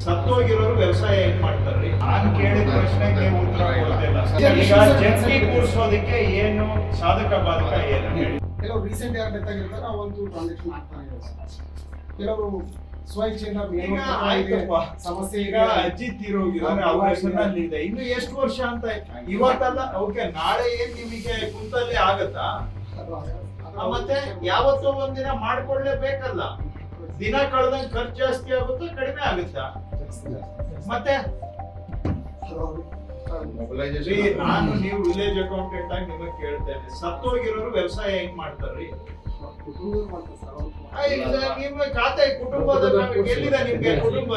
ಸತ್ತೋಗಿರೋರು ವ್ಯವಸಾಯ ಹೆಂಗ್ ಮಾಡ್ತಾರ್ರಿ? ನಾನ್ ಕೇಳಿದ ಪ್ರಶ್ನೆಗೆ ಉತ್ತರ ಕೊಡ್ತಿಲ್ಲ. ಈಗ ಜಂಟಿ ಕೂರ್ಸೋದಕ್ಕೆ ಏನು ಸಾಧಕ ಬಾಧಕ ಏನು ಹೇಳಿ? ಕೆಲವರು ರೀಸೆಂಟ್ ಯಾರು ಡೆತ್ ಆಗಿರ್ತಾರೆ ಅವಂತೂ ಟ್ರಾನ್ಸಾಕ್ಷನ್ ಆಗ್ತಾನೆ ಇರುತ್ತೆ. ಕೆಲವರು ಸ್ವಇಚ್ಛೆಯಿಂದ ಸಮಸ್ಯೆ ಈಗ ಅಜ್ಜಿ ತೀರೋಗಿದ್ದಾರೆ, ಅವ್ರ ಹೆಸರಿನಲ್ಲಿ ಇದೆ. ಇನ್ನು ಎಷ್ಟು ವರ್ಷ ಅಂತ ಇವತ್ತಲ್ಲ, ಓಕೆ ನಾಳೆ ಏನ್ ನಿಮಗೆ ಕುಂತಲ್ಲೇ ಆಗತ್ತಾ? ಮತ್ತೆ ಯಾವತ್ತೋ ಒಂದಿನ ಮಾಡ್ಕೊಳ್ಳೇಬೇಕಲ್ಲ. ದಿನ ಕಳೆದಂಗೆ ಖರ್ಚು ಜಾಸ್ತಿ ಆಗುತ್ತಾ ಕಡಿಮೆ ಆಗುತ್ತಾ? ಮತ್ತೆ ನಾನು ನೀವು ವಿಲೇಜ್ ಅಕೌಂಟೆಂಟ್ ಆಗಿ ನಿಮಗೆ ಕೇಳ್ತೇನೆ, ಸತ್ತೋಗಿರೋರು ವ್ಯವಸಾಯ ಹೆಂಗ್ ಮಾಡ್ತಾರ್ರಿ? ನಿಮ್ಮ ಖಾತೆ ಕುಟುಂಬದ ಎಲ್ಲಿದೆ ನಿಮ್ಗೆ ಕುಟುಂಬ?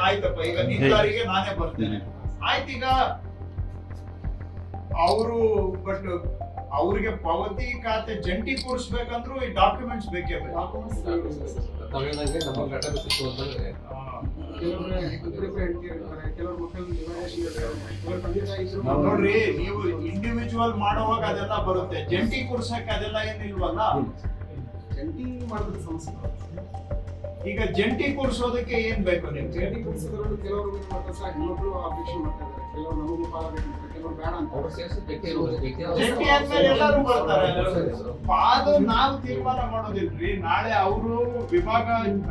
ಆಯ್ತಪ್ಪ, ಈಗ ನಿಂತಾರಿಗೆ ನಾನೇ ಬರ್ತೇನೆ. ಆಯ್ತೀಗ ಅವರು ಬಟ್ ಅವ್ರಿಗೆ ಪಾವತಿ ಖಾತೆ ಜಂಟಿ ಕೂರಿಸ್ಬೇಕಂದ್ರೂ ಈ ಡಾಕ್ಯುಮೆಂಟ್ಸ್ ಬೇಕೇ ಬೇಕು. ನೋಡ್ರಿ, ನೀವು ಇಂಡಿವಿಜುವಲ್ ಮಾಡುವಾಗ ಅದೆಲ್ಲ ಬರುತ್ತೆ, ಜಂಟಿ ಕೂರ್ಸಕ್ಕೆ ಅದೆಲ್ಲ ಏನಿಲ್ವಲ್ಲ. ಜಂಟಿ ಮಾಡಿದ್ರೆ ಸಮಸ್ಯೆ. ಈಗ ಜಂಟಿ ಕೂರ್ಸೋದಕ್ಕೆ ಏನ್ ಬೇಕು ನಿಮ್ಗೆ? ಜಂಟಿ ಕೂರಿಸೋದ್ರಲ್ಲಿ ಕೆಲವರು ಹೆಣ್ಮಕ್ಳು ಅಪೇಕ್ಷೆ ಮಾಡ್ತಾ ಇದ್ದಾರೆ, ಕೆಲವರು ನಮಗೂ ಪಾಲ ಬೇಕಂತಾರೆ, ಕೆಲವರು ಬೇಡ ಅಂತ. ಜಂಟಿ ಆದ್ಮೇಲೆ ಎಲ್ಲರೂ ಬರ್ತಾರೆ. ಪಾಲು ನಾವು ತೀರ್ಮಾನ ಮಾಡೋದಿಲ್ರಿ. ನಾಳೆ ಅವರು ವಿಭಾಗ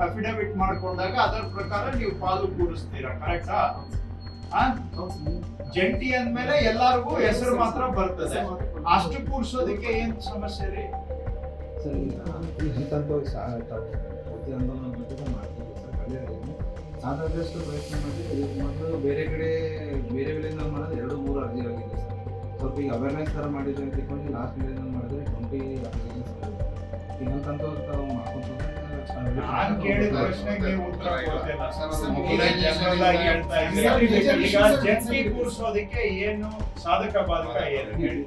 ಅಫಿಡವಿಟ್ ಮಾಡ್ಕೊಂಡಾಗ ಅದರ ಪ್ರಕಾರ ನೀವು ಪಾಲು ಕೂರಿಸ್ತೀರಾ, ಕರೆಕ್ಟಾ? ಜಂಟಿ ಅಂದ್ಮೇಲೆ ಎಲ್ಲರಿಗೂ ಹೆಸರು ಮಾತ್ರ ಬರ್ತದೆ. ಅಷ್ಟು ಕೂರ್ಸೋದಕ್ಕೆ ಏನ್ ಸಮಸ್ಯೆ ರೀ? ಸಾಕಾದಷ್ಟು ಪ್ರಯತ್ನ ಮಾಡಿ ಮೊದಲು ಬೇರೆ ಕಡೆ ಬೇರೆ ಬೆಳೆಯಿಂದ ಮಾಡೋದು 2-3 ಅರ್ಜಿ ಆಗಿದೆ ಸರ್. ಸ್ವಲ್ಪ ಈಗ ಅವೇರ್ನೆಸ್ ಥರ ಮಾಡಿದ್ರೆ ಅಂತ ತಿಳ್ಕೊಂಡು ಲಾಸ್ಟ್ ಬೆಳೆಯಿಂದ ಮಾಡಿದ್ರೆ 20 ಇನ್ನೊಂದು ತಾವು ಮಾಡ್ಕೊಂಡು ನಾನು ಕೇಳಿದ ಪ್ರಶ್ನೆಗೆ ಉತ್ತರ ಕೊಡ್ತೇನೆ. ಈಗ ಜಂಟಿ ಕೂರ್ಸೋದಕ್ಕೆ ಏನು ಸಾಧಕ ಬಾಧಕ ಏನು ಹೇಳಿ?